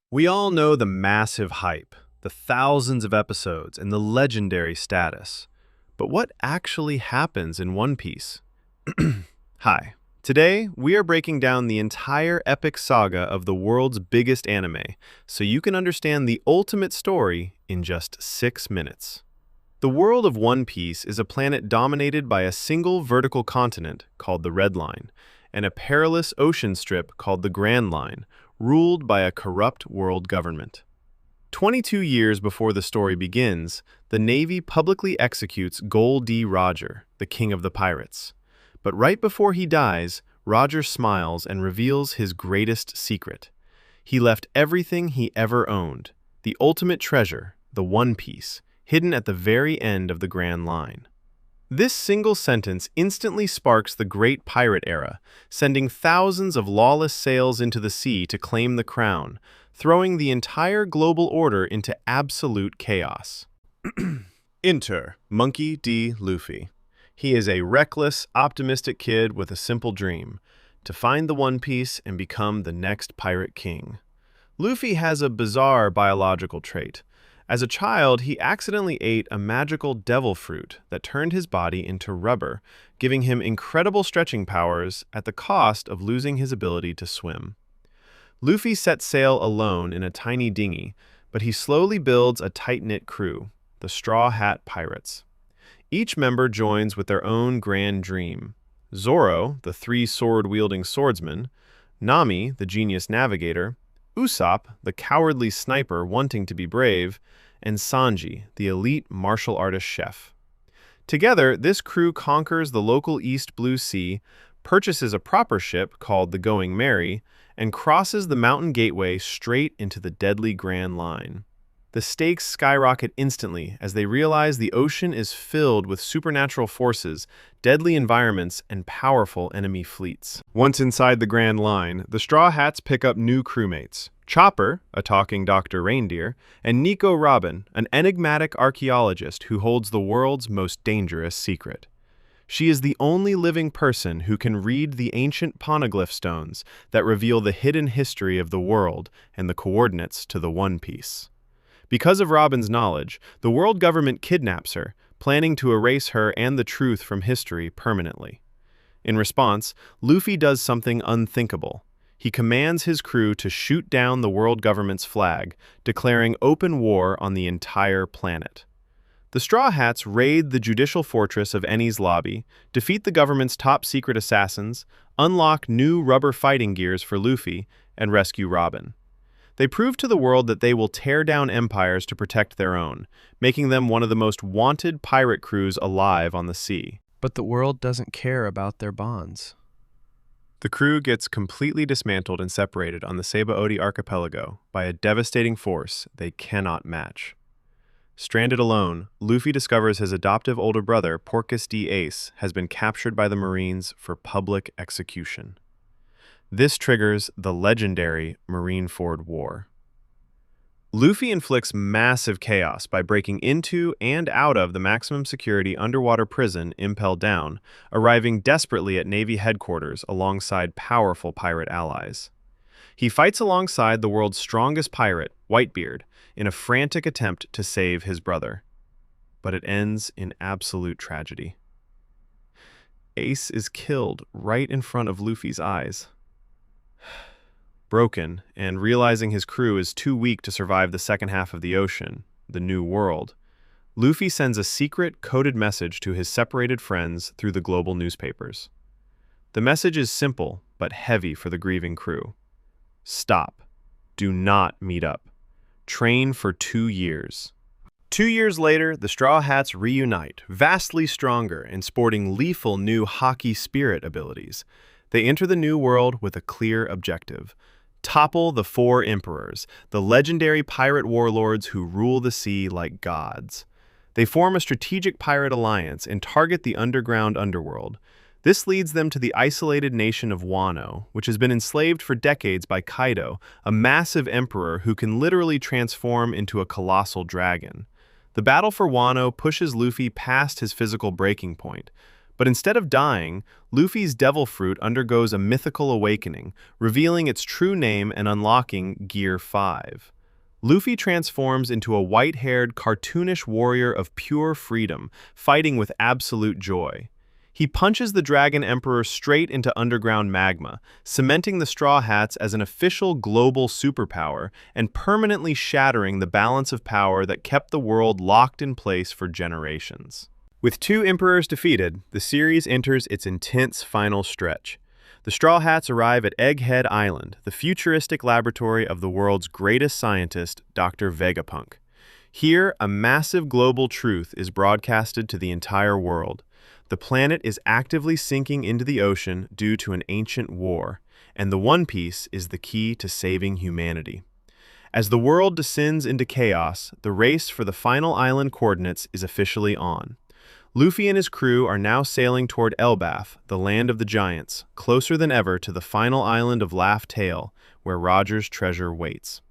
We all know the massive hype, the thousands of episodes, and the legendary status. But what actually happens in One Piece? Hi. Today, we are breaking down the entire epic saga of the world's biggest anime, so you can understand the ultimate story in just 6 minutes. The world of One Piece is a planet dominated by a single vertical continent called the Red Line, and a perilous ocean strip called the Grand Line, ruled by a corrupt world government. 22 years before the story begins, the Navy publicly executes Gol D, the king of the pirates. But right before he dies, Roger smiles and reveals his greatest secret. He left everything he ever owned, the ultimate treasure, the One Piece, hidden at the very end of the Grand Line. This single sentence instantly sparks the Great Pirate Era, sending thousands of lawless sails into the sea to claim the crown, throwing the entire global order into absolute chaos. Enter Monkey D. Luffy. He is a reckless, optimistic kid with a simple dream: to find the One Piece and become the next pirate king. Luffy has a bizarre biological trait. As a child, he accidentally ate a magical devil fruit that turned his body into rubber, giving him incredible stretching powers at the cost of losing his ability to swim. Luffy sets sail alone in a tiny dinghy, but he slowly builds a tight-knit crew, the Straw Hat Pirates. Each member joins with their own grand dream. Zoro, the three-sword-wielding swordsman; Nami, the genius navigator; Usopp, the cowardly sniper wanting to be brave; and Sanji, the elite martial artist chef. Together, this crew conquers the local East Blue Sea, purchases a proper ship called the Going Merry, and crosses the mountain gateway straight into the deadly Grand Line. The stakes skyrocket instantly as they realize the ocean is filled with supernatural forces, deadly environments, and powerful enemy fleets. Once inside the Grand Line, the Straw Hats pick up new crewmates: Chopper, a talking Dr. Reindeer, and Nico Robin, an enigmatic archaeologist who holds the world's most dangerous secret. She is the only living person who can read the ancient poneglyph stones that reveal the hidden history of the world and the coordinates to the One Piece. Because of Robin's knowledge, the world government kidnaps her, planning to erase her and the truth from history permanently. In response, Luffy does something unthinkable. He commands his crew to shoot down the world government's flag, declaring open war on the entire planet. The Straw Hats raid the judicial fortress of Enies Lobby, defeat the government's top-secret assassins, unlock new rubber fighting gears for Luffy, and rescue Robin. They prove to the world that they will tear down empires to protect their own, making them one of the most wanted pirate crews alive on the sea. But the world doesn't care about their bonds. The crew gets completely dismantled and separated on the Sabaody archipelago by a devastating force they cannot match. Stranded alone, Luffy discovers his adoptive older brother, Porcus D. Ace, has been captured by the Marines for public execution. This triggers the legendary Marineford War. Luffy inflicts massive chaos by breaking into and out of the maximum security underwater prison Impel Down, arriving desperately at Navy headquarters alongside powerful pirate allies. He fights alongside the world's strongest pirate, Whitebeard, in a frantic attempt to save his brother. But it ends in absolute tragedy. Ace is killed right in front of Luffy's eyes. Broken, and realizing his crew is too weak to survive the second half of the ocean, the New World, Luffy sends a secret, coded message to his separated friends through the global newspapers. The message is simple, but heavy for the grieving crew. Stop. Do not meet up. Train for 2 years. 2 years later, the Straw Hats reunite, vastly stronger and sporting lethal new hockey spirit abilities. They enter the New World with a clear objective: topple the 4 emperors, the legendary pirate warlords who rule the sea like gods. They form a strategic pirate alliance and target the underground underworld. This leads them to the isolated nation of Wano, which has been enslaved for decades by Kaido, a massive emperor who can literally transform into a colossal dragon. The battle for Wano pushes Luffy past his physical breaking point, But instead of dying, Luffy's devil fruit undergoes a mythical awakening, revealing its true name and unlocking Gear 5. Luffy transforms into a white-haired, cartoonish warrior of pure freedom, fighting with absolute joy. He punches the Dragon Emperor straight into underground magma, cementing the Straw Hats as an official global superpower and permanently shattering the balance of power that kept the world locked in place for generations. With 2 Emperors defeated, the series enters its intense final stretch. The Straw Hats arrive at Egghead Island, the futuristic laboratory of the world's greatest scientist, Dr. Vegapunk. Here, a massive global truth is broadcasted to the entire world. The planet is actively sinking into the ocean due to an ancient war, and the One Piece is the key to saving humanity. As the world descends into chaos, the race for the final island coordinates is officially on. Luffy and his crew are now sailing toward Elbaf, the land of the giants, closer than ever to the final island of Laugh Tale, where Roger's treasure waits.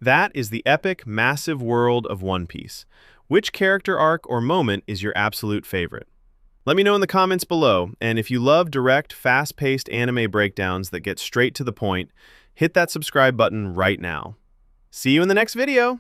That is the epic, massive world of One Piece. Which character arc or moment is your absolute favorite? Let me know in the comments below, and if you love direct, fast-paced anime breakdowns that get straight to the point, hit that subscribe button right now. See you in the next video!